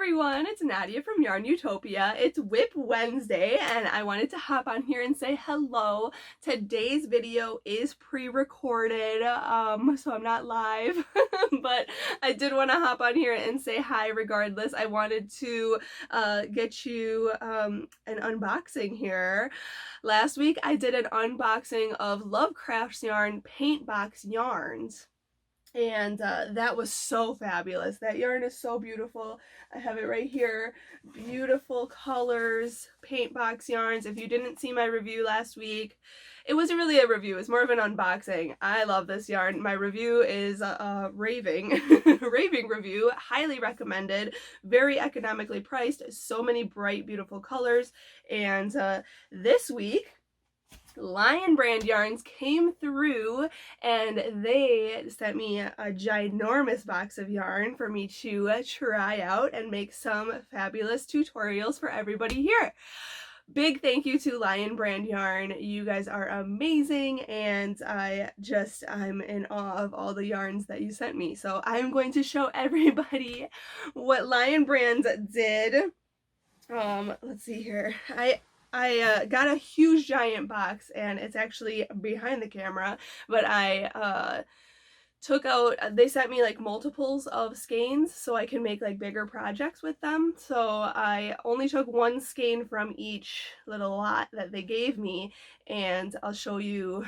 everyone, it's Nadia from YARNutopia. It's WIP Wednesday and I wanted to hop on here and say hello. Today's video is pre-recorded, so I'm not live, but I did want to hop on here and say hi regardless. I wanted to get you an unboxing here. Last week I did an unboxing of Lovecraft's Yarn Paint Box Yarns. And that was so fabulous. That yarn is so beautiful. I have it right here. Beautiful colors, paint box yarns. If you didn't see my review last week, it wasn't really a review. It's more of an unboxing. I love this yarn. My review is raving review. Highly recommended. Very economically priced. So many bright, beautiful colors. And this week, Lion brand yarns came through and they sent me a ginormous box of yarn for me to try out and make some fabulous tutorials for everybody here. Big thank you to Lion brand yarn. You guys are amazing and I'm in awe of all the yarns that you sent me. So I'm going to show everybody what Lion brand did. Let's see here. I got a huge giant box and it's actually behind the camera, but I took out, they sent me like multiples of skeins so I can make like bigger projects with them. So I only took one skein from each little lot that they gave me and I'll show you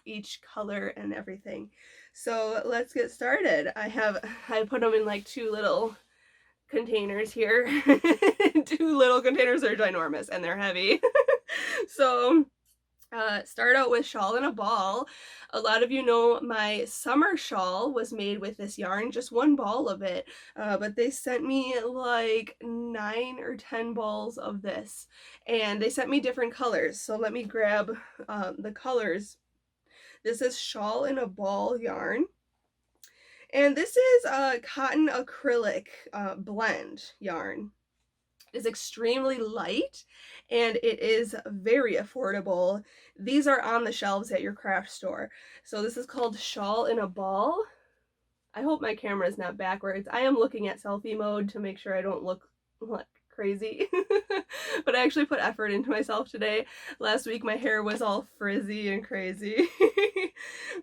each color and everything. So let's get started. I put them in like two little containers here. Two little containers are ginormous and they're heavy. So start out with Shawl in a Ball. A lot of you know my summer shawl was made with this yarn, just one ball of it, but they sent me like 9 or 10 balls of this and they sent me different colors. So let me grab the colors. This is Shawl in a Ball yarn. And this is a cotton acrylic blend yarn. It's extremely light and it is very affordable. These are on the shelves at your craft store. So this is called Shawl in a Ball. I hope my camera is not backwards. I am looking at selfie mode to make sure I don't look like crazy. But I actually put effort into myself today. Last week my hair was all frizzy and crazy.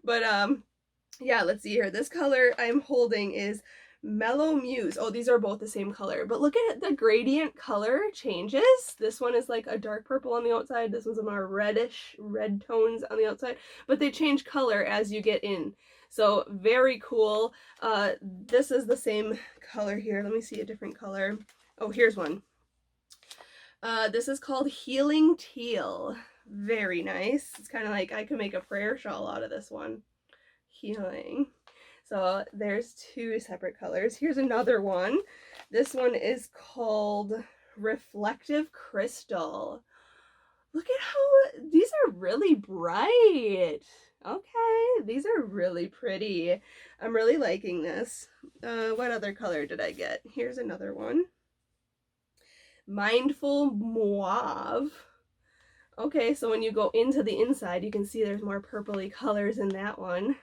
But yeah, let's see here. This color I'm holding is Mellow Muse. Oh, these are both the same color, but look at the gradient color changes. This one is like a dark purple on the outside. This one's a more reddish, red tones on the outside, but they change color as you get in. So very cool. This is the same color here. Let me see a different color. Oh, here's one. This is called Healing Teal. Very nice. It's kind of like I could make a prayer shawl out of this one. Healing. So there's two separate colors. Here's another one. This one is called Reflective Crystal. Look at how these are really bright. Okay, these are really pretty. I'm really liking this. What other color did I get? Here's another one. Mindful Mauve. Okay, so when you go into the inside, you can see there's more purpley colors in that one.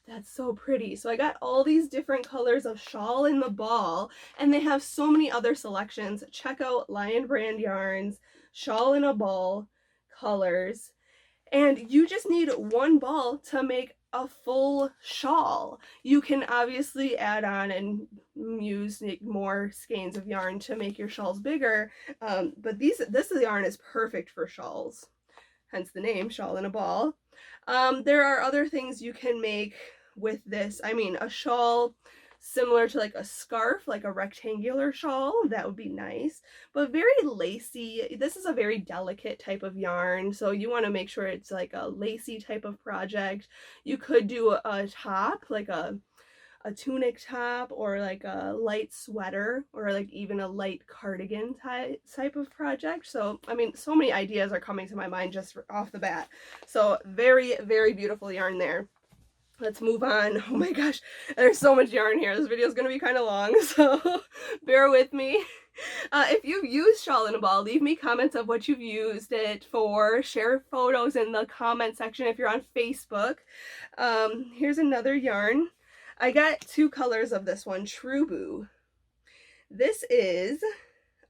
That's so pretty. So I got all these different colors of Shawl in the Ball, and they have so many other selections. Check out Lion brand yarns, Shawl in a Ball colors, and you just need one ball to make a full shawl. You can obviously add on and use more skeins of yarn to make your shawls bigger, but this yarn is perfect for shawls, hence the name Shawl in a Ball. There are other things you can make with this. I mean, a shawl similar to like a scarf, like a rectangular shawl, that would be nice, but very lacy. This is a very delicate type of yarn, so you want to make sure it's like a lacy type of project. You could do a top, like a tunic top, or like a light sweater, or like even a light cardigan type of project. So I mean, so many ideas are coming to my mind just off the bat. So very, very beautiful yarn there. Let's move on. Oh my gosh, there's so much yarn here. This video is going to be kind of long, so bear with me. If you've used Shawl in a Ball, leave me comments of what you've used it for. Share photos in the comment section if you're on Facebook. Here's another yarn. I got two colors of this one, True Boo. This is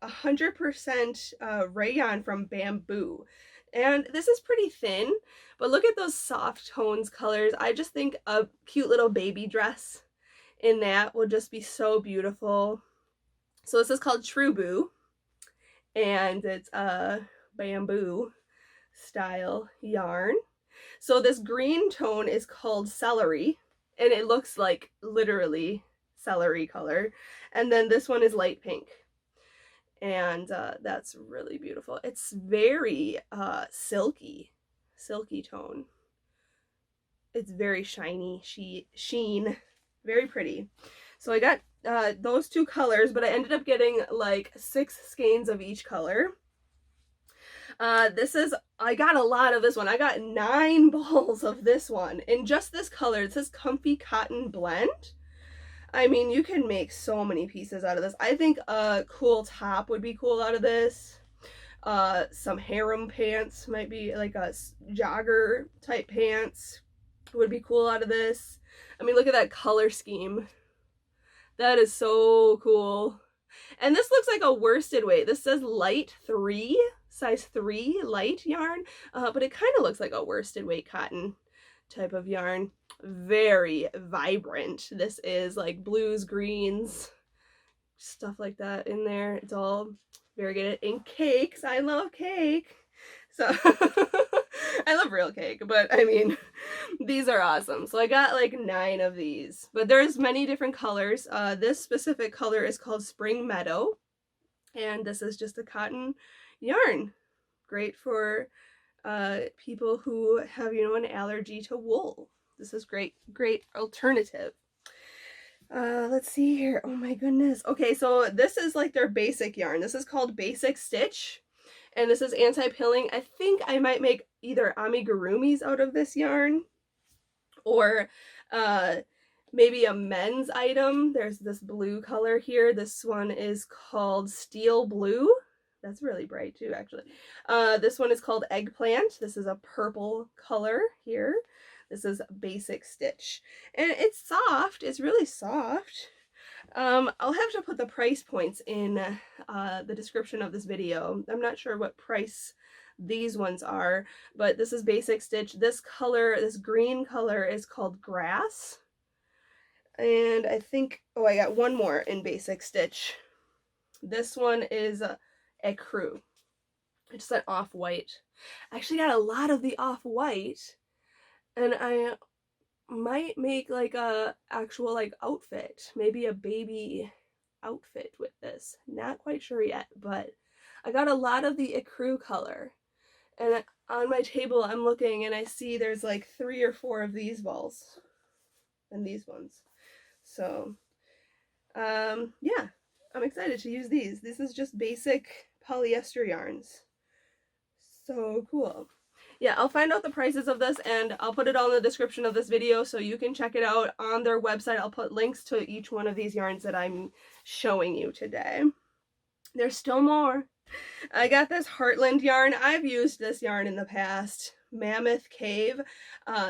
100% rayon from bamboo. And this is pretty thin, but look at those soft tones colors. I just think a cute little baby dress in that will just be so beautiful. So this is called True Boo, and it's a bamboo style yarn. So this green tone is called celery, and it looks like literally celery color. And then this one is light pink, and that's really beautiful. It's very silky tone. It's very shiny, sheen, very pretty. So I got those two colors, but I ended up getting like 6 skeins of each color. I got a lot of this one. I got 9 balls of this one in just this color. It says Comfy Cotton Blend. I mean, you can make so many pieces out of this. I think a cool top would be cool out of this. Some harem pants might be like a jogger type pants would be cool out of this. I mean, look at that color scheme. That is so cool. And this looks like a worsted weight. This says light 3, size 3 light yarn, but it kind of looks like a worsted weight cotton type of yarn. Very vibrant. This is like blues, greens, stuff like that in there. It's all very good. And cakes. I love cake. So I love real cake, but I mean, these are awesome. So I got like 9 of these, but there's many different colors. This specific color is called Spring Meadow, and this is just a cotton yarn. Great for people who have, you know, an allergy to wool. This is great alternative. Let's see here. Oh my goodness. Okay, so this is like their basic yarn. This is called Basic Stitch, and this is anti-pilling. I think I might make either amigurumis out of this yarn, or maybe a men's item. There's this blue color here. This one is called Steel Blue. That's really bright too, actually. This one is called Eggplant. This is a purple color here. This is Basic Stitch. And it's soft. It's really soft. I'll have to put the price points in the description of this video. I'm not sure what price these ones are, but this is Basic Stitch. This color, this green color, is called Grass. And I think, oh, I got one more in Basic Stitch. This one is Ecru. It's an off-white. I actually got a lot of the off-white, and I might make like a actual like outfit, maybe a baby outfit with this. Not quite sure yet, but I got a lot of the ecru color, and on my table I'm looking and I see there's like 3 or 4 of these balls and these ones. So yeah, I'm excited to use these. This is just basic polyester yarns. So cool. Yeah, I'll find out the prices of this and I'll put it all in the description of this video so you can check it out on their website. I'll put links to each one of these yarns that I'm showing you today. There's still more. I got this Heartland yarn. I've used this yarn in the past. Mammoth Cave.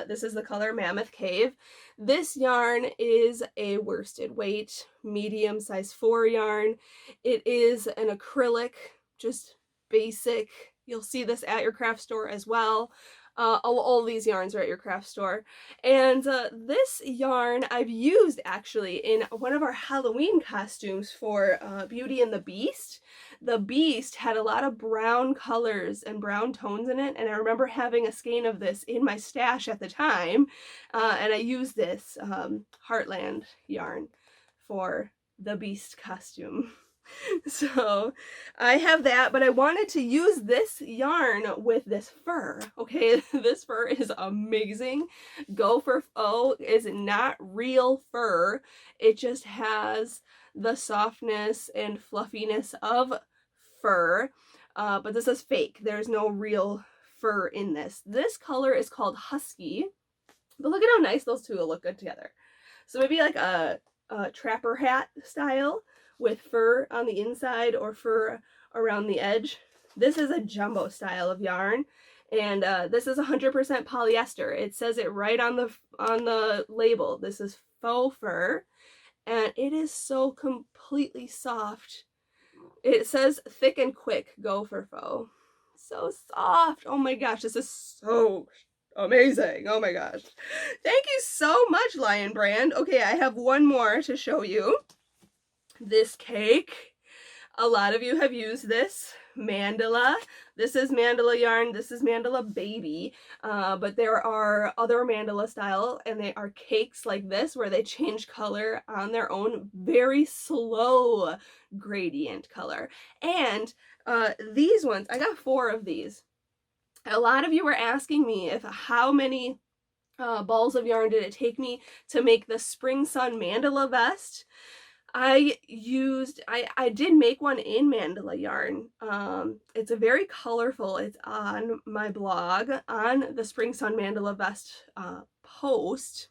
This is the color Mammoth Cave. This yarn is a worsted weight, medium size 4 yarn. It is an acrylic, just basic. You'll see this at your craft store as well. All these yarns are at your craft store. And this yarn I've used actually in one of our Halloween costumes for Beauty and the Beast. The Beast had a lot of brown colors and brown tones in it, and I remember having a skein of this in my stash at the time, and I used this Heartland yarn for the Beast costume. So I have that, but I wanted to use this yarn with this fur. Okay, this fur is amazing. Gopher O is not real fur. It just has the softness and fluffiness of fur, but this is fake. There's no real fur in this. This color is called Husky, but look at how nice those two will look good together. So maybe like a trapper hat style with fur on the inside or fur around the edge. This is a jumbo style of yarn, and this is 100% polyester. It says it right on the label. This is faux fur, and it is so completely soft. It says thick and quick, go for faux. So soft. Oh my gosh, this is so amazing. Oh my gosh. Thank you so much, Lion Brand. Okay, I have one more to show you. This cake. A lot of you have used this. Mandala. This is Mandala yarn. This is Mandala Baby. But there are other Mandala style, and they are cakes like this where they change color on their own, very slow gradient color. And these ones, I got 4 of these. A lot of you were asking me how many balls of yarn did it take me to make the Spring Sun Mandala vest. I did make one in Mandala yarn. It's a very colorful. It's on my blog on the Spring Sun Mandala vest post.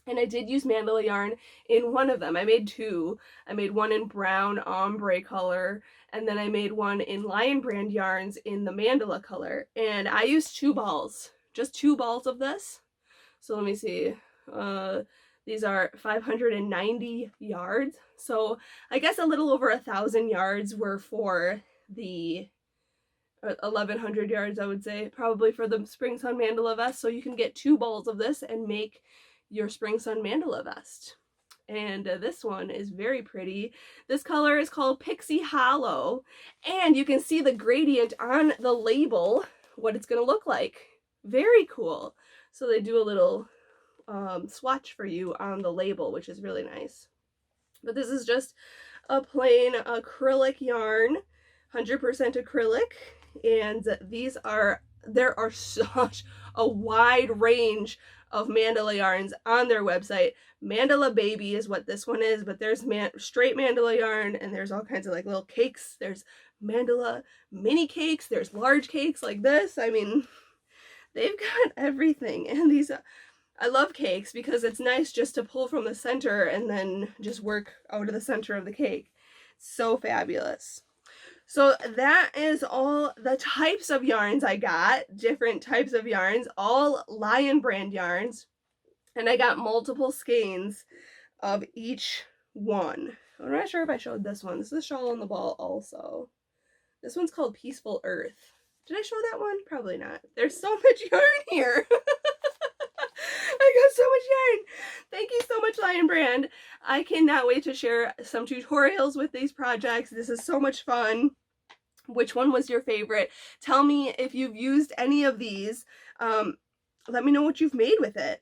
And I did use Mandala yarn in one of them. I made 2. I made one in brown ombre color, and then I made one in Lion Brand yarns in the Mandala color. And I used 2 balls, just 2 balls of this. So let me see. These are 590 yards. So I guess a little over 1,000 yards were for the 1,100 yards, I would say, probably for the Spring Sun Mandala vest. So you can get 2 balls of this and make your Spring Sun Mandala vest. And this one is very pretty. This color is called Pixie Hollow, and you can see the gradient on the label, what it's going to look like. Very cool. So they do a little swatch for you on the label, which is really nice. But this is just a plain acrylic yarn, 100% acrylic, and there are such a wide range of Mandala yarns on their website. Mandala Baby is what this one is, but there's straight Mandala yarn, and there's all kinds of like little cakes. There's Mandala mini cakes, there's large cakes like this. I mean, they've got everything. And these, I love cakes because it's nice just to pull from the center and then just work out of the center of the cake. So fabulous. So that is all the types of yarns I got, different types of yarns, all Lion Brand yarns, and I got multiple skeins of each one. I'm not sure if I showed this one. This is Shawl on the Ball also. This one's called Peaceful Earth. Did I show that one? Probably not. There's so much yarn here. I got so much yarn. Thank you so much, Lion Brand. I cannot wait to share some tutorials with these projects. This is so much fun. Which one was your favorite? Tell me if you've used any of these. Let me know what you've made with it.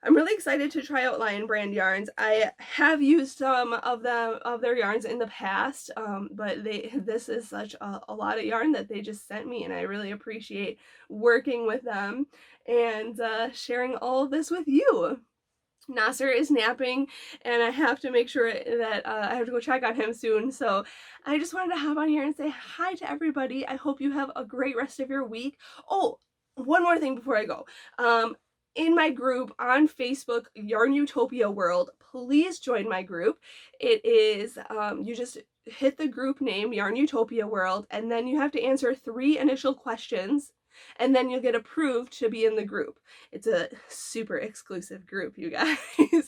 I'm really excited to try out Lion Brand yarns. I have used some of their yarns in the past, but this is such a lot of yarn that they just sent me, and I really appreciate working with them and sharing all of this with you. Nasser is napping, and I have to make sure that I have to go check on him soon, so I just wanted to hop on here and say hi to everybody. I hope you have a great rest of your week. Oh, one more thing before I go. In my group on Facebook, YARNutopia World, please join my group. It is, you just hit the group name, YARNutopia World, and then you have to answer 3 initial questions, and then you'll get approved to be in the group. It's a super exclusive group, you guys.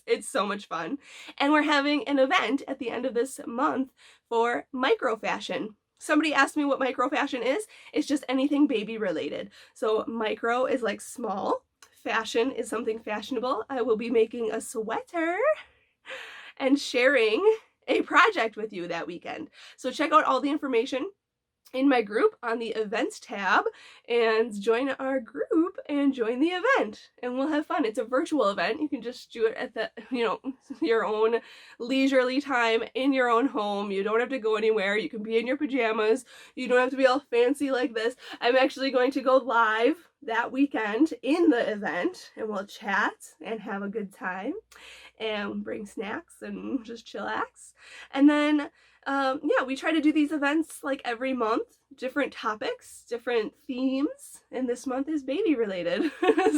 It's so much fun. And we're having an event at the end of this month for micro fashion. Somebody asked me what micro fashion is. It's just anything baby related. So micro is like small. Fashion is something fashionable. I will be making a sweater and sharing a project with you that weekend. So check out all the information in my group on the events tab and join our group and join the event, and we'll have fun. It's a virtual event. You can just do it at your own leisurely time in your own home. You don't have to go anywhere. You can be in your pajamas. You don't have to be all fancy like this. I'm actually going to go live that weekend in the event, and we'll chat and have a good time and bring snacks and just chillax. And then yeah, we try to do these events like every month, different topics, different themes, and this month is baby related.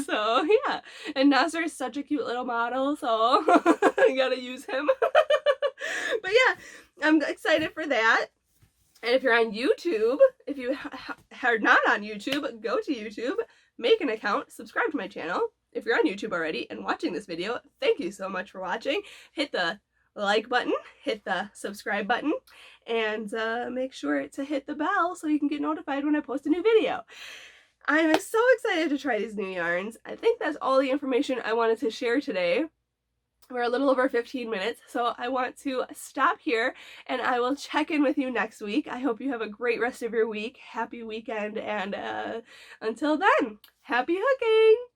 So yeah, and Nasser is such a cute little model, so I gotta use him. But yeah, I'm excited for that. And if you're on YouTube, if you are not on YouTube, go to YouTube, make an account, subscribe to my channel. If you're on YouTube already and watching this video, thank you so much for watching. Hit the like button, hit the subscribe button, and make sure to hit the bell so you can get notified when I post a new video. I'm so excited to try these new yarns. I think that's all the information I wanted to share today. We're a little over 15 minutes, so I want to stop here and I will check in with you next week. I hope you have a great rest of your week. Happy weekend, and until then, happy hooking!